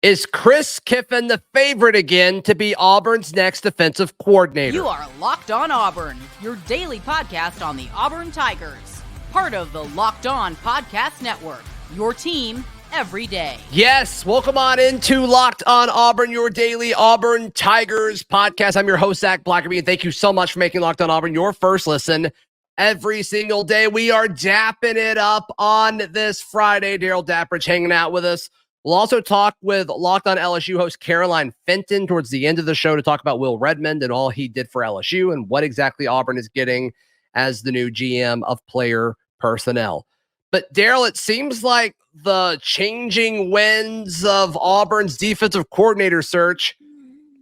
Is Chris Kiffin the favorite again to be Auburn's next defensive coordinator? You are Locked On Auburn, your daily podcast on the Auburn Tigers. Part of the Locked On Podcast Network, your team every day. Yes, welcome on into Locked On Auburn, your daily Auburn Tigers podcast. I'm your host, Zach Blackerby, and thank you so much for making Locked On Auburn your first listen every single day. We are dapping it up on this Friday. Darrell, Dapprich hanging out with us. We'll also talk with Locked On LSU host Caroline Fenton towards the end of the show to talk about Will Redford and all he did for LSU and what exactly Auburn is getting as the new GM of player personnel. But Darrell, it seems like the changing winds of Auburn's defensive coordinator search,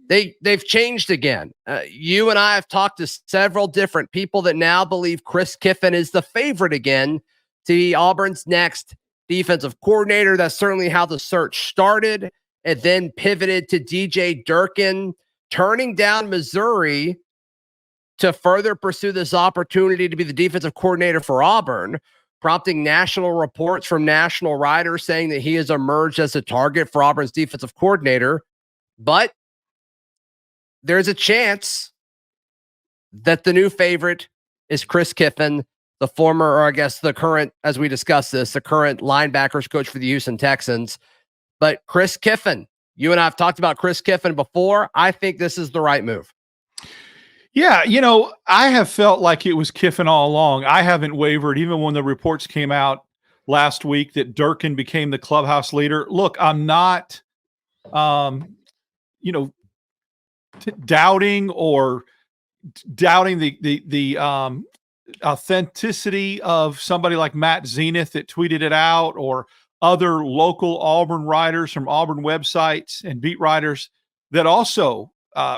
they've changed again. You and I have talked to several different people that now believe Chris Kiffin is the favorite again to be Auburn's next defensive coordinator. That's certainly how the search started and then pivoted to DJ Durkin, turning down Missouri to further pursue this opportunity to be the defensive coordinator for Auburn, prompting national reports from national writers saying that he has emerged as a target for Auburn's defensive coordinator. But there's a chance that the new favorite is Chris Kiffin, the former, or I guess the current, as we discussed this, the current linebackers coach for the Houston Texans. But Chris Kiffin, you and I have talked about Chris Kiffin before. I think this is the right move. Yeah, I have felt like it was Kiffin all along. I haven't wavered, even when the reports came out last week that Durkin became the clubhouse leader. Look, I'm not, doubting the authenticity of somebody like Matt Zenith that tweeted it out, or other local Auburn writers from Auburn websites and beat writers that also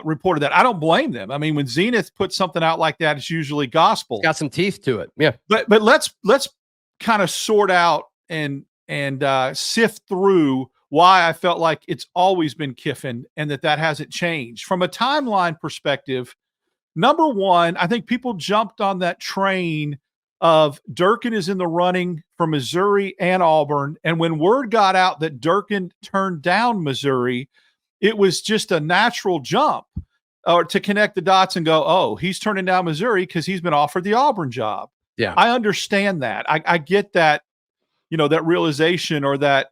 reported that. I don't blame them. I mean, when Zenith puts something out like that, it's usually gospel. It's got some teeth to it. Yeah. But let's kind of sort out and sift through why I felt like it's always been Kiffin and that hasn't changed. From a timeline perspective, number one, I think people jumped on that train of Durkin is in the running for Missouri and Auburn. And when word got out that Durkin turned down Missouri, it was just a natural jump or to connect the dots and go, oh, he's turning down Missouri because he's been offered the Auburn job. Yeah. I understand that. I get that, that realization or that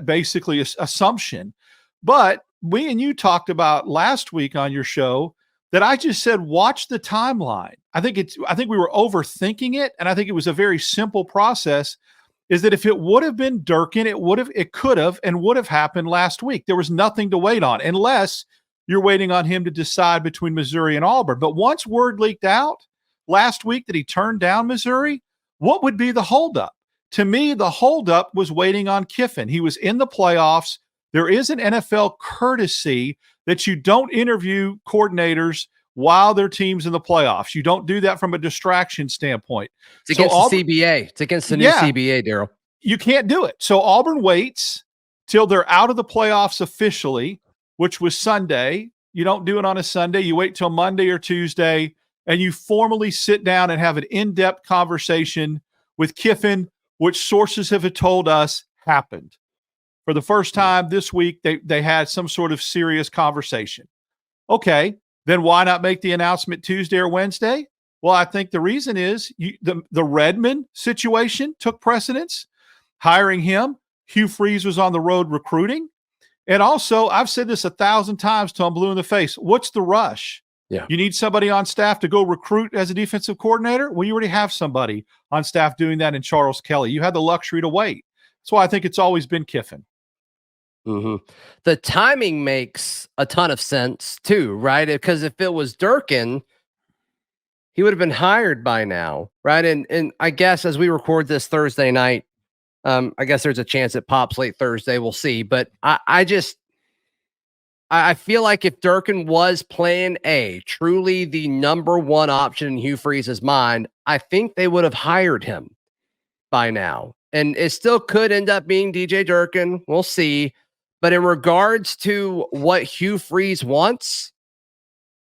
basically assumption. But we and you talked about last week on your show that I just said, watch the timeline. I think we were overthinking it. And I think it was a very simple process, is that if it would have been Durkin, it could have and would have happened last week. There was nothing to wait on unless you're waiting on him to decide between Missouri and Auburn. But once word leaked out last week that he turned down Missouri, what would be the holdup? To me, the holdup was waiting on Kiffin. He was in the playoffs. There is an NFL courtesy that you don't interview coordinators while their team's in the playoffs. You don't do that from a distraction standpoint. It's against the CBA. It's against the new CBA, Darrell. You can't do it. So Auburn waits till they're out of the playoffs officially, which was Sunday. You don't do it on a Sunday. You wait till Monday or Tuesday, and you formally sit down and have an in-depth conversation with Kiffin, which sources have told us happened. For the first time this week, they had some sort of serious conversation. Okay, then why not make the announcement Tuesday or Wednesday? Well, I think the reason is the Redmond situation took precedence. Hiring him, Hugh Freeze was on the road recruiting. And also, I've said this 1,000 times till I'm blue in the face. What's the rush? Yeah. You need somebody on staff to go recruit as a defensive coordinator? Well, you already have somebody on staff doing that in Charles Kelly. You had the luxury to wait. That's why I think it's always been Kiffin. Mm-hmm. The timing makes a ton of sense too, right? Because if it was Durkin, he would have been hired by now, right? And I guess as we record this Thursday night, I guess there's a chance it pops late Thursday. We'll see. But I feel like if Durkin was plan A, truly the number one option in Hugh Freeze's mind, I think they would have hired him by now. And it still could end up being DJ Durkin. We'll see. But in regards to what Hugh Freeze wants,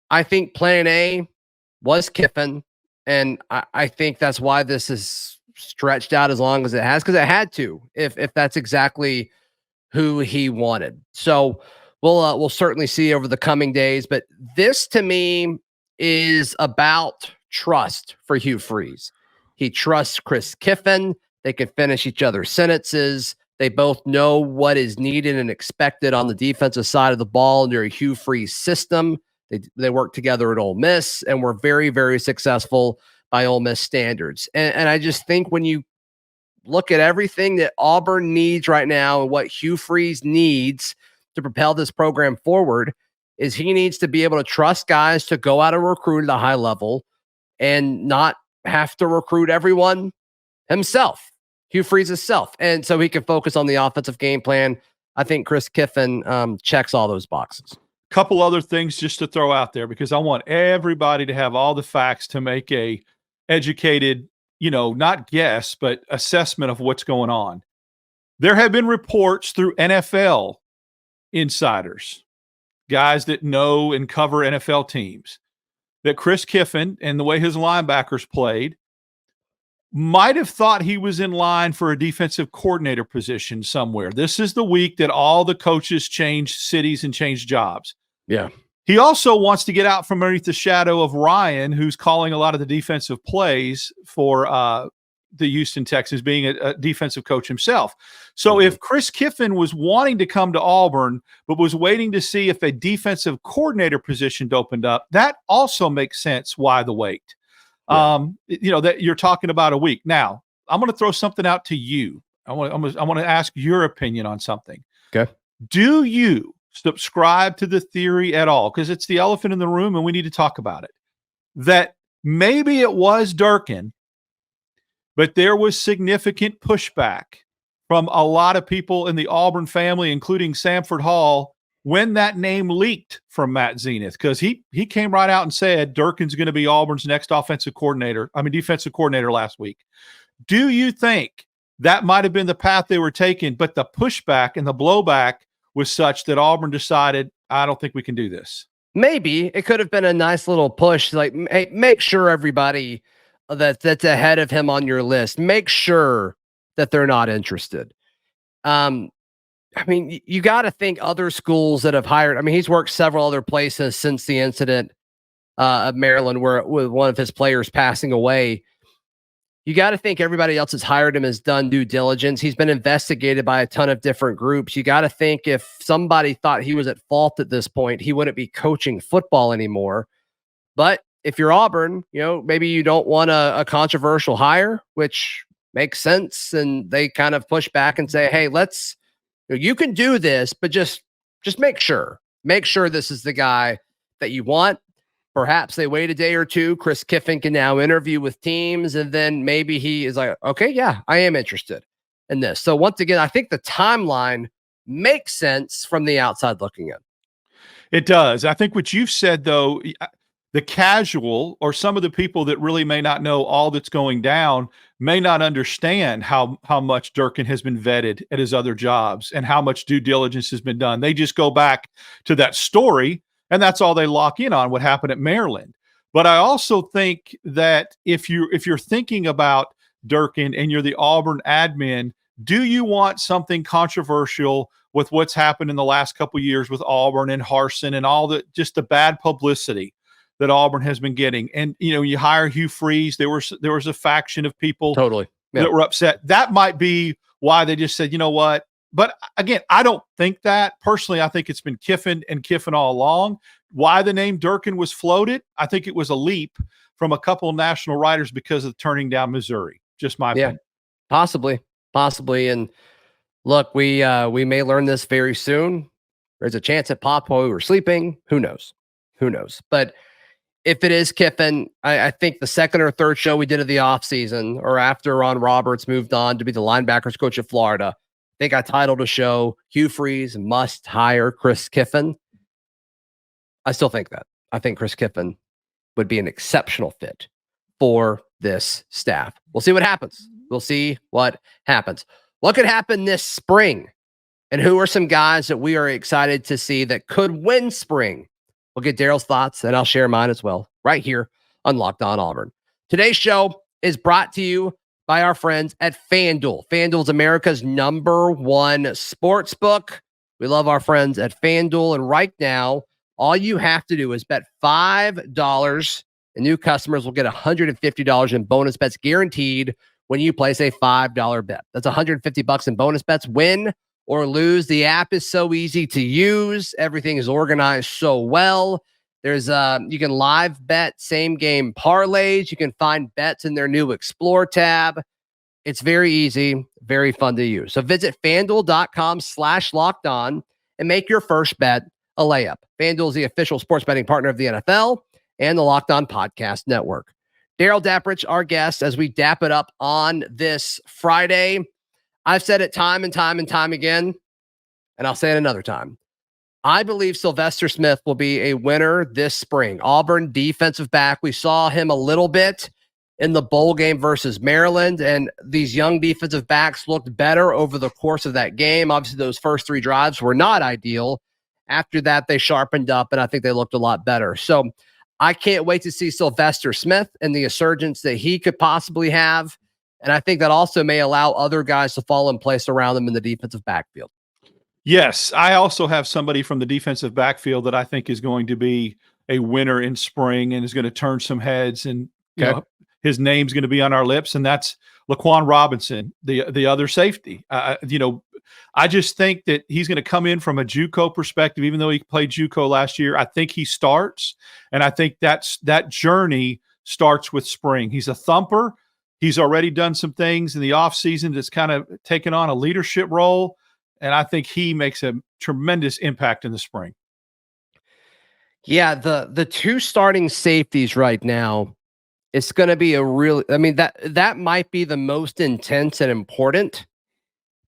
I think plan A was Kiffin. And I think that's why this is stretched out as long as it has, because it had to, if that's exactly who he wanted. So we'll certainly see over the coming days. But this to me is about trust for Hugh Freeze. He trusts Chris Kiffin. They can finish each other's sentences. They both know what is needed and expected on the defensive side of the ball under a Hugh Freeze system. They work together at Ole Miss and were very, very successful by Ole Miss standards. And I just think when you look at everything that Auburn needs right now and what Hugh Freeze needs to propel this program forward is he needs to be able to trust guys to go out and recruit at a high level and not have to recruit everyone himself, Hugh Freeze's self. And so he can focus on the offensive game plan. I think Chris Kiffin checks all those boxes. Couple other things just to throw out there because I want everybody to have all the facts to make a educated, not guess, but assessment of what's going on. There have been reports through NFL insiders, guys that know and cover NFL teams, that Chris Kiffin and the way his linebackers played might have thought he was in line for a defensive coordinator position somewhere. This is the week that all the coaches change cities and change jobs. Yeah. He also wants to get out from underneath the shadow of Ryan, who's calling a lot of the defensive plays for the Houston Texans, being a defensive coach himself. So if Chris Kiffin was wanting to come to Auburn, but was waiting to see if a defensive coordinator position opened up, that also makes sense. Why the wait? Yeah. That you're talking about a week. Now, I'm going to throw something out to you. I want to ask your opinion on something. Okay. Do you subscribe to the theory at all? Because it's the elephant in the room and we need to talk about it. That maybe it was Durkin, but there was significant pushback from a lot of people in the Auburn family, including Samford Hall, when that name leaked from Matt Zenith, because he came right out and said Durkin's going to be Auburn's next defensive coordinator last week. Do you think that might have been the path they were taking, but the pushback and the blowback was such that Auburn decided, I don't think we can do this? Maybe it could have been a nice little push, like, hey, make sure everybody that's ahead of him on your list, make sure that they're not interested. You got to think other schools that have hired. He's worked several other places since the incident of Maryland, where with one of his players passing away. You got to think everybody else has hired him, has done due diligence. He's been investigated by a ton of different groups. You got to think if somebody thought he was at fault at this point, he wouldn't be coaching football anymore. But if you're Auburn, maybe you don't want a controversial hire, which makes sense. And they kind of push back and say, hey, you can do this, but just make sure this is the guy that you want. Perhaps they wait a day or two. Chris Kiffin can now interview with teams, and then maybe he is like, okay, yeah, I am interested in this. So once again, I think the timeline makes sense from the outside looking in. It does. I think what you've said, though, the casual or some of the people that really may not know all that's going down may not understand how much Durkin has been vetted at his other jobs and how much due diligence has been done. They just go back to that story, and that's all they lock in on, what happened at Maryland. But I also think that if you're thinking about Durkin and you're the Auburn admin, do you want something controversial with what's happened in the last couple of years with Auburn and Harsin and all just the bad publicity that Auburn has been getting? And you hire Hugh Freeze, there was a faction of people that were upset. That might be why they just said, you know what? But again, I don't think that. Personally, I think it's been Kiffin all along. Why the name Durkin was floated, I think it was a leap from a couple of national writers because of turning down Missouri. Just my opinion. Possibly. And look, we may learn this very soon. There's a chance it popped while we were sleeping. Who knows? But if it is Kiffin, I think the second or third show we did of the offseason, or after Ron Roberts moved on to be the linebackers coach of Florida, I think I titled a show, Hugh Freeze Must Hire Chris Kiffin. I still think that. I think Chris Kiffin would be an exceptional fit for this staff. We'll see what happens. What could happen this spring? And who are some guys that we are excited to see that could win spring? We'll get Darrell's thoughts, and I'll share mine as well right here on Locked On Auburn. Today's show is brought to you by our friends at FanDuel. FanDuel is America's #1 sports book. We love our friends at FanDuel. And right now, all you have to do is bet $5, and new customers will get $150 in bonus bets guaranteed when you place a $5 bet. That's $150 in bonus bets, win or lose. The app is so easy to use. Everything is organized so well. There's you can live bet same game parlays. You can find bets in their new Explore tab. It's very easy, very fun to use. So visit FanDuel.com/lockedon and make your first bet a layup. FanDuel is the official sports betting partner of the NFL and the Locked On Podcast Network. Darrell Dapprich, our guest, as we dap it up on this Friday. I've said it time and time and time again, and I'll say it another time. I believe Sylvester Smith will be a winner this spring. Auburn defensive back. We saw him a little bit in the bowl game versus Maryland, and these young defensive backs looked better over the course of that game. Obviously, those first 3 drives were not ideal. After that, they sharpened up, and I think they looked a lot better. So I can't wait to see Sylvester Smith and the resurgence that he could possibly have. And I think that also may allow other guys to fall in place around them in the defensive backfield. Yes, I also have somebody from the defensive backfield that I think is going to be a winner in spring and is going to turn some heads, and you know, his name's going to be on our lips, and that's Laquan Robinson, the other safety. I just think that he's going to come in from a JUCO perspective, even though he played JUCO last year. I think he starts, and I think that journey starts with spring. He's a thumper. He's already done some things in the offseason that's kind of taken on a leadership role. And I think he makes a tremendous impact in the spring. Yeah, the 2 starting safeties right now, it's going to be that might be the most intense and important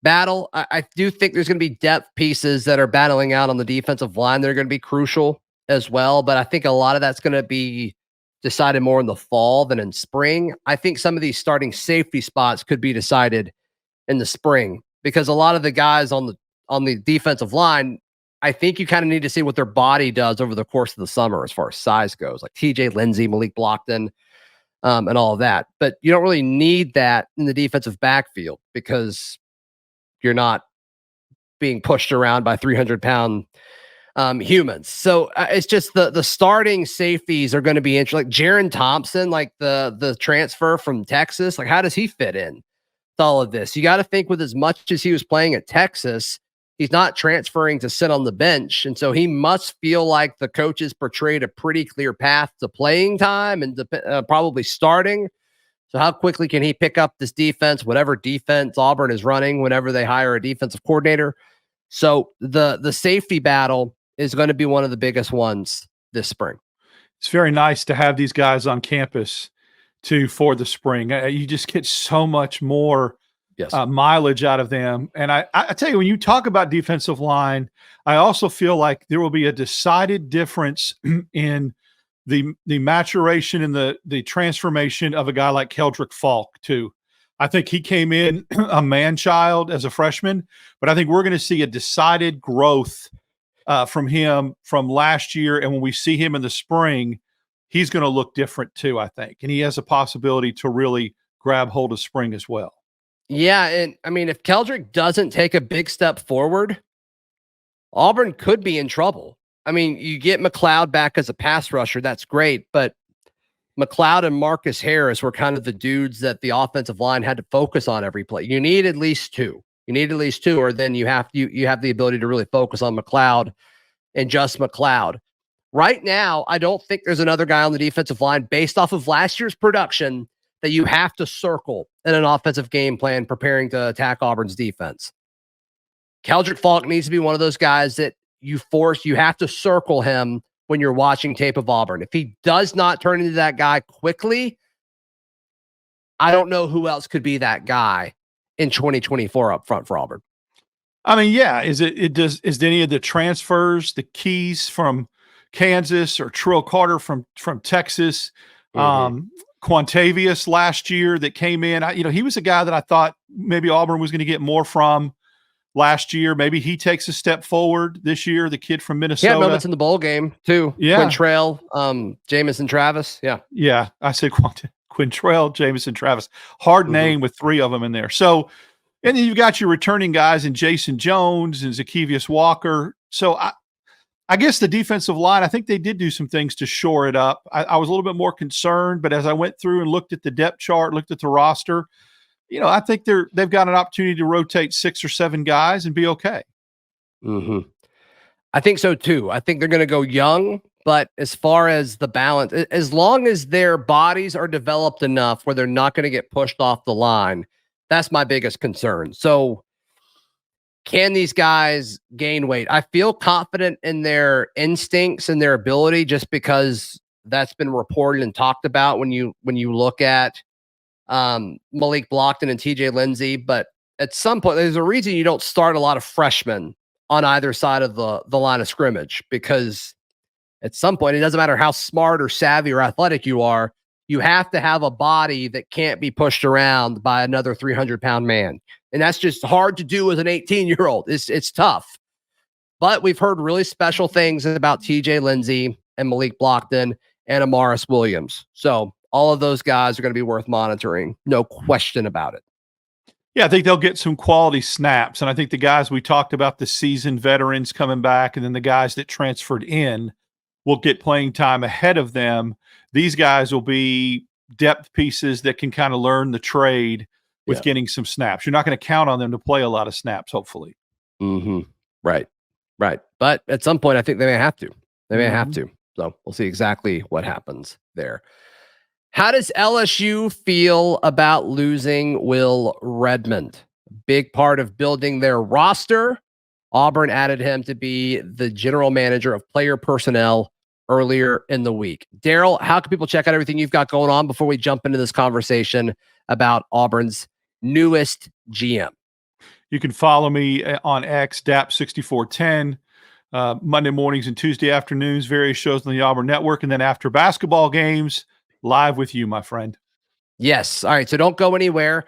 battle. I do think there's going to be depth pieces that are battling out on the defensive line. They're going to be crucial as well. But I think a lot of that's going to be decided more in the fall than in spring. I think some of these starting safety spots could be decided in the spring, because a lot of the guys on the defensive line, I think you kind of need to see what their body does over the course of the summer as far as size goes, like TJ Lindsey, Malik Blockton, and all of that. But you don't really need that in the defensive backfield because you're not being pushed around by 300-pound humans. So it's just the starting safeties are going to be interesting. Like Jaron Thompson, like the transfer from Texas, like how does he fit in all of this? You got to think, with as much as he was playing at Texas, he's not transferring to sit on the bench. And so he must feel like the coaches portrayed a pretty clear path to playing time and probably starting. So how quickly can he pick up this defense, whatever defense Auburn is running whenever they hire a defensive coordinator? So the safety battle is going to be one of the biggest ones this spring. It's very nice to have these guys on campus for the spring. You just get so much more mileage out of them. And I tell you, when you talk about defensive line, I also feel like there will be a decided difference in the maturation and the transformation of a guy like Keldrick Falk too. I think he came in a man-child as a freshman, but I think we're going to see a decided growth from him from last year. And when we see him in the spring, he's going to look different too, I think. And he has a possibility to really grab hold of spring as well. Yeah, and I mean, if Keldrick doesn't take a big step forward, Auburn could be in trouble. I mean, you get McLeod back as a pass rusher, that's great, but McLeod and Marcus Harris were kind of the dudes that the offensive line had to focus on every play. You need at least 2. Or then you have the ability to really focus on McLeod and just McLeod. Right now, I don't think there's another guy on the defensive line based off of last year's production that you have to circle in an offensive game plan preparing to attack Auburn's defense. Keldrick Falk needs to be one of those guys that you have to circle him when you're watching tape of Auburn. If he does not turn into that guy quickly, I don't know who else could be that guy in 2024 up front for Auburn. I mean, yeah, is any of the transfers, the keys from Kansas or Trill Carter from Texas, Quantavius last year that came in, he was a guy that I thought maybe Auburn was going to get more from last year. Maybe he takes a step forward this year, the kid from Minnesota. Yeah, moments in the bowl game too. Yeah. Quintrell, Jamison Travis. Yeah. Yeah. I said Quintrell, Jamison, Travis. Hard name with three of them in there. So, and then you've got your returning guys in Jason Jones and Zacchaeus Walker. So I guess the defensive line, I think they did do some things to shore it up. I was a little bit more concerned, but as I went through and looked at the depth chart, looked at the roster, I think they've got an opportunity to rotate 6 or 7 guys and be okay. I think so too. I think they're going to go young, but as far as the balance, as long as their bodies are developed enough where they're not going to get pushed off the line, that's my biggest concern. So can these guys gain weight? I feel confident in their instincts and their ability just because that's been reported and talked about when you look at Malik Blockton and TJ Lindsey. But at some point, there's a reason you don't start a lot of freshmen on either side of the line of scrimmage, because at some point, it doesn't matter how smart or savvy or athletic you are, you have to have a body that can't be pushed around by another 300-pound man. And that's just hard to do as an 18-year-old. It's tough. But we've heard really special things about TJ Lindsey and Malik Blockton and Amaris Williams. So all of those guys are going to be worth monitoring. No question about it. Yeah, I think they'll get some quality snaps. And I think the guys we talked about, the seasoned veterans coming back, and then the guys that transferred in will get playing time ahead of them. These guys will be depth pieces that can kind of learn the trade with getting some snaps. You're not going to count on them to play a lot of snaps, hopefully. Right. But at some point, I think they may have to. So we'll see exactly what happens there. How does LSU feel about losing Will Redmond? Big part of building their roster. Auburn added him to be the general manager of player personnel earlier in the week. Darrell, how can people check out everything you've got going on before we jump into this conversation about Auburn's newest GM? You can follow me on X, DAP6410, Monday mornings and Tuesday afternoons, various shows on the Auburn Network, and then after basketball games, live with you, my friend. Yes. All right. So don't go anywhere.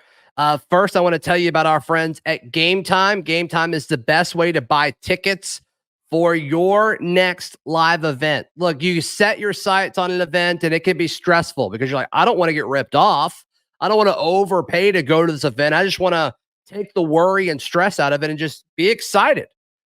First, I want to tell you about our friends at Game Time. Game Time is the best way to buy tickets for your next live event. Look, you set your sights on an event and it can be stressful because you're like, I don't want to get ripped off. I don't want to overpay to go to this event. I just want to take the worry and stress out of it and just be excited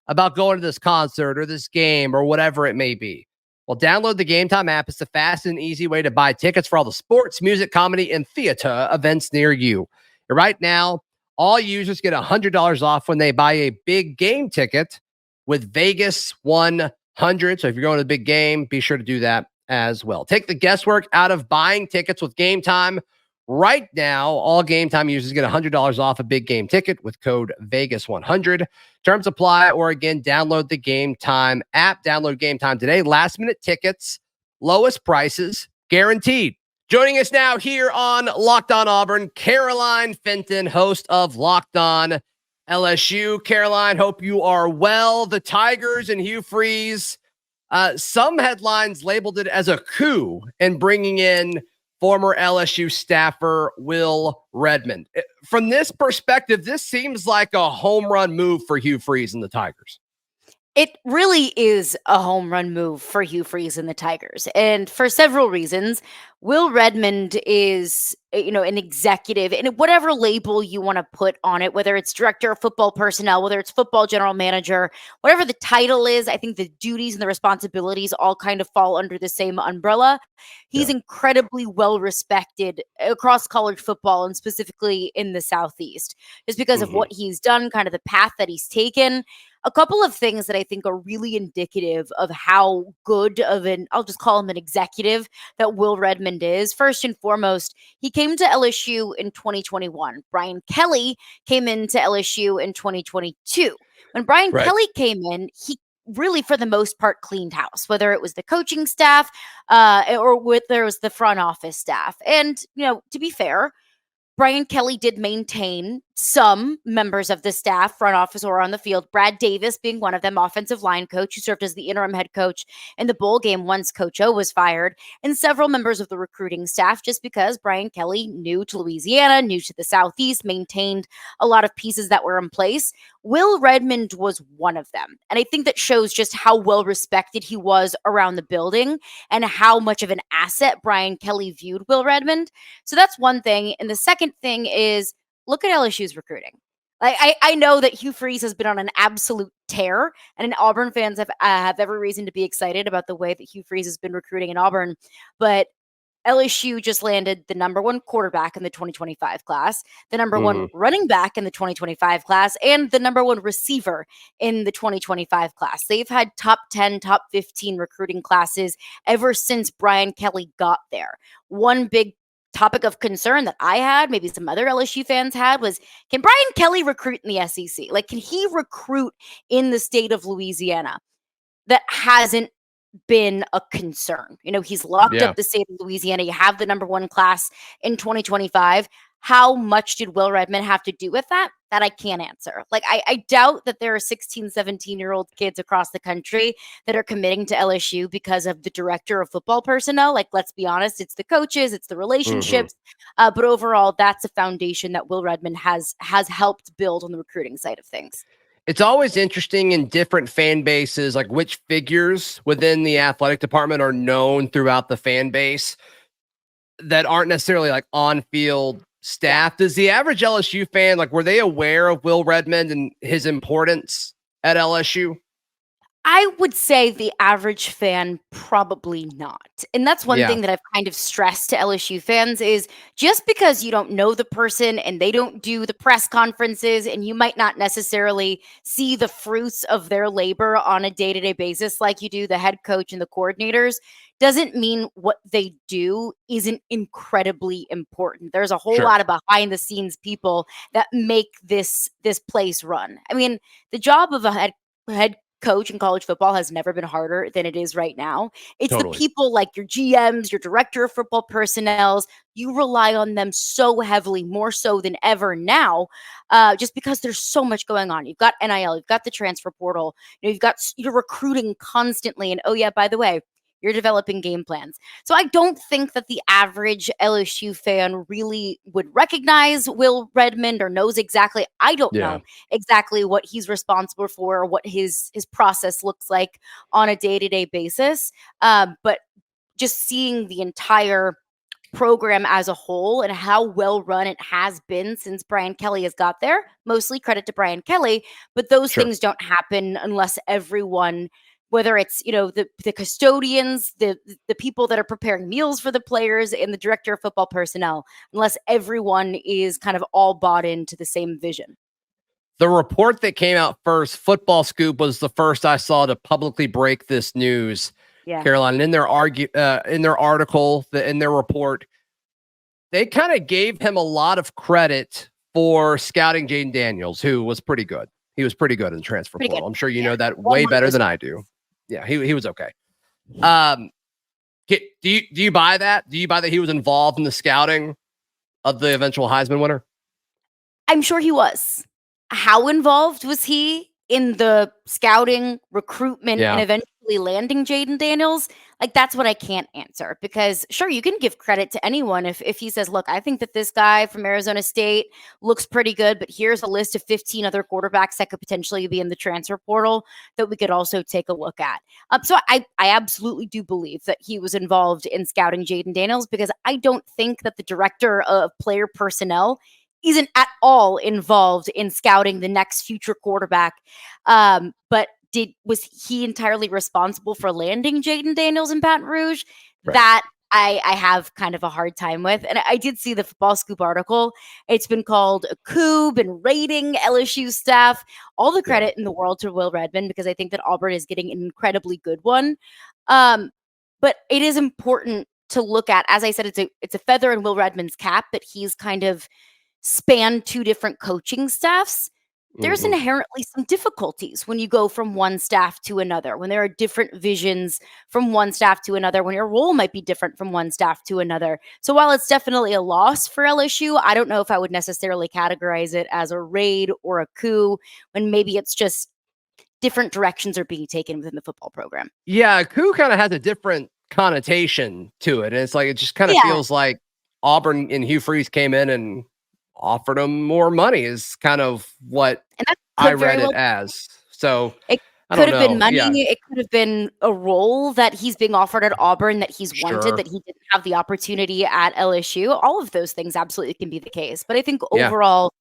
about going to this concert or this game or whatever it may be. Well, download the Game Time app. It's the fast and easy way to buy tickets for all the sports, music, comedy, and theater events near you. Right now, all users get $100 off when they buy a big game ticket with Vegas 100. So if you're going to the big game, be sure to do that as well. Take the guesswork out of buying tickets with Game Time. Right now, all Game Time users get $100 off a big game ticket with code Vegas100. Terms apply, or again, download the Game Time app. Download Game Time today. Last minute tickets, lowest prices, guaranteed. Joining us now here on Locked On Auburn, Caroline Fenton, host of Locked On LSU. Caroline, hope you are well. The Tigers and Hugh Freeze, some headlines labeled it as a coup in bringing in former LSU staffer Will Redmond. From this perspective, this seems like a home run move for Hugh Freeze and the Tigers. It really is a home run move for Hugh Freeze and the Tigers. And for several reasons. Will Redmond is, an executive, and whatever label you want to put on it, whether it's director of football personnel, whether it's football general manager, whatever the title is, I think the duties and the responsibilities all kind of fall under the same umbrella. He's incredibly well respected across college football and specifically in the Southeast, just because of what he's done, kind of the path that he's taken. A couple of things that I think are really indicative of how good of I'll just call him an executive, that Will Redmond is. First and foremost, he came to LSU in 2021. Brian Kelly came into LSU in 2022. When Brian Kelly came in, he really, for the most part, cleaned house, whether it was the coaching staff or whether it was the front office staff. And, to be fair, Brian Kelly did maintain some members of the staff, front office or on the field, Brad Davis being one of them, offensive line coach, who served as the interim head coach in the bowl game once Coach O was fired, and several members of the recruiting staff, just because Brian Kelly, new to Louisiana, new to the Southeast, maintained a lot of pieces that were in place. Will Redmond was one of them. And I think that shows just how well respected he was around the building and how much of an asset Brian Kelly viewed Will Redmond. So that's one thing. And the second thing is look at LSU's recruiting. I know that Hugh Freeze has been on an absolute tear, and Auburn fans have every reason to be excited about the way that Hugh Freeze has been recruiting in Auburn. But LSU just landed the number one quarterback in the 2025 class, the number one running back in the 2025 class, and the number one receiver in the 2025 class. They've had top 10, top 15 recruiting classes ever since Brian Kelly got there. One big topic of concern that I had, maybe some other LSU fans had, was can Brian Kelly recruit in the SEC? Like, can he recruit in the state of Louisiana? That hasn't been a concern. He's locked up the state of Louisiana. You have the number one class in 2025. How much did Will Redmond have to do with that? That I can't answer. Like, I doubt that there are 16, 17-year-old kids across the country that are committing to LSU because of the director of football personnel. Like, let's be honest, it's the coaches, it's the relationships. But overall, that's a foundation that Will Redmond has helped build on the recruiting side of things. It's always interesting in different fan bases, like which figures within the athletic department are known throughout the fan base that aren't necessarily like on-field staff. Does the average LSU fan, like, were they aware of Will Redmond and his importance at LSU? I would say the average fan, probably not. And that's one thing that I've kind of stressed to LSU fans is just because you don't know the person and they don't do the press conferences and you might not necessarily see the fruits of their labor on a day-to-day basis like you do the head coach and the coordinators, doesn't mean what they do isn't incredibly important. There's a whole lot of behind the scenes people that make this place run. I mean, the job of a head coach in college football has never been harder than it is right now. It's the people like your GMs, your director of football personnel. You rely on them so heavily, more so than ever now, just because there's so much going on. You've got NIL, you've got the transfer portal, you're recruiting constantly. And oh yeah, by the way, you're developing game plans. So I don't think that the average LSU fan really would recognize Will Redmond or knows exactly. I don't know exactly what he's responsible for or what his process looks like on a day-to-day basis. But just seeing the entire program as a whole and how well run it has been since Brian Kelly has got there, mostly credit to Brian Kelly, but those things don't happen unless everyone, whether it's, the custodians, the people that are preparing meals for the players and the director of football personnel, unless everyone is kind of all bought into the same vision. The report that came out first, Football Scoop, was the first I saw to publicly break this news, Caroline. And in their article, in their report, they kind of gave him a lot of credit for scouting Jaden Daniels, who was pretty good. He was pretty good in the transfer portal. I'm sure you know that way better than I do. Yeah, he was okay. Do you buy that? Do you buy that he was involved in the scouting of the eventual Heisman winner? I'm sure he was. How involved was he in the scouting, recruitment, and eventually landing Jaden Daniels? Like, that's what I can't answer, because sure, you can give credit to anyone if he says, look, I think that this guy from Arizona State looks pretty good, but here's a list of 15 other quarterbacks that could potentially be in the transfer portal that we could also take a look at. So I absolutely do believe that he was involved in scouting Jaden Daniels, because I don't think that the director of player personnel isn't at all involved in scouting the next future quarterback. But was he entirely responsible for landing Jaden Daniels in Baton Rouge? Right. That I have kind of a hard time with. And I did see the Football Scoop article. It's been called a coup, been raiding LSU staff. All the credit in the world to Will Redmond, because I think that Auburn is getting an incredibly good one. But it is important to look at, as I said, it's a feather in Will Redmond's cap that he's kind of spanned two different coaching staffs. There's inherently some difficulties when you go from one staff to another, when there are different visions from one staff to another, when your role might be different from one staff to another. So while it's definitely a loss for LSU, I don't know if I would necessarily categorize it as a raid or a coup, when maybe it's just different directions are being taken within the football program. Yeah, a coup kind of has a different connotation to it. And it's like, it just kind of feels like Auburn and Hugh Freeze came in and offered him more money is kind of what And that I could very read well it as. So it I could don't have been know. money. Yeah, It could have been a role that he's being offered at Auburn that he's wanted, sure. that he didn't have the opportunity at LSU. All of those things absolutely can be the case. But I think Yeah. overall,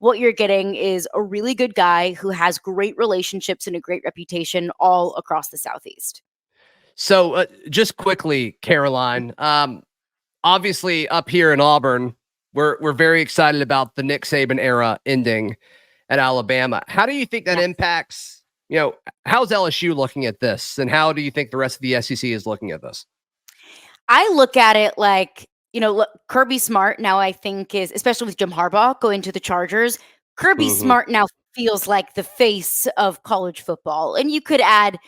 what you're getting is a really good guy who has great relationships and a great reputation all across the Southeast. So just quickly, Caroline, obviously up here in Auburn, we're very excited about the Nick Saban era ending at Alabama. How do you think that impacts, how's LSU looking at this? And how do you think the rest of the SEC is looking at this? I look at it like, look, Kirby Smart now I think is, especially with Jim Harbaugh going to the Chargers, Kirby Smart now feels like the face of college football. And you could add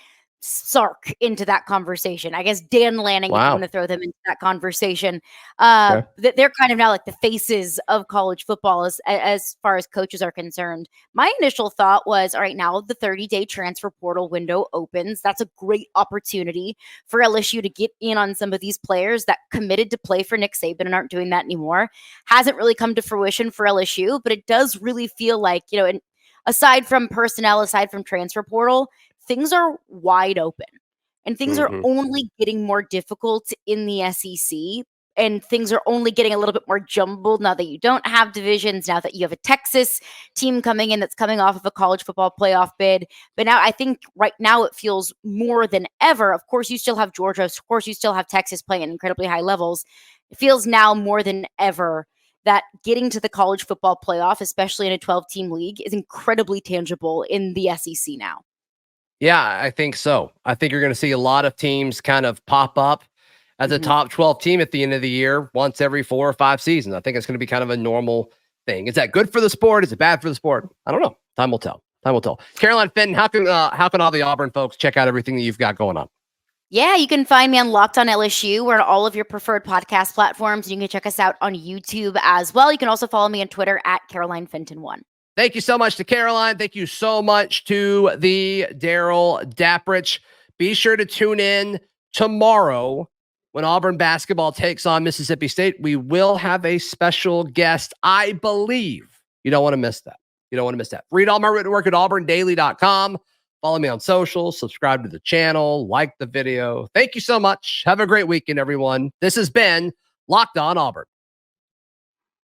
Sark into that conversation. I guess Dan Lanning, if you want to throw them into that conversation. They're kind of now like the faces of college football as far as coaches are concerned. My initial thought was, all right, now the 30-day transfer portal window opens. That's a great opportunity for LSU to get in on some of these players that committed to play for Nick Saban and aren't doing that anymore. Hasn't really come to fruition for LSU, but it does really feel like, and aside from personnel, aside from transfer portal, things are wide open and things are only getting more difficult in the SEC, and things are only getting a little bit more jumbled now that you don't have divisions, now that you have a Texas team coming in that's coming off of a college football playoff bid. But now I think right now it feels more than ever. Of course, you still have Georgia. Of course, you still have Texas playing at incredibly high levels. It feels now more than ever that getting to the college football playoff, especially in a 12-team league, is incredibly tangible in the SEC now. Yeah, I think so. I think you're going to see a lot of teams kind of pop up as a top 12 team at the end of the year once every 4 or 5 seasons. I think it's going to be kind of a normal thing. Is that good for the sport? Is it bad for the sport? I don't know. Time will tell. Time will tell. Caroline, Fenton, how can all the Auburn folks check out everything that you've got going on? Yeah, you can find me on Locked On LSU. We're on all of your preferred podcast platforms. You can check us out on YouTube as well. You can also follow me on Twitter at CarolineFenton1. Thank you so much to Caroline. Thank you so much to the Darrell Dapprich. Be sure to tune in tomorrow when Auburn basketball takes on Mississippi State. We will have a special guest, I believe. You don't want to miss that. You don't want to miss that. Read all my written work at auburndaily.com. Follow me on social, subscribe to the channel, like the video. Thank you so much. Have a great weekend, everyone. This has been Locked On Auburn.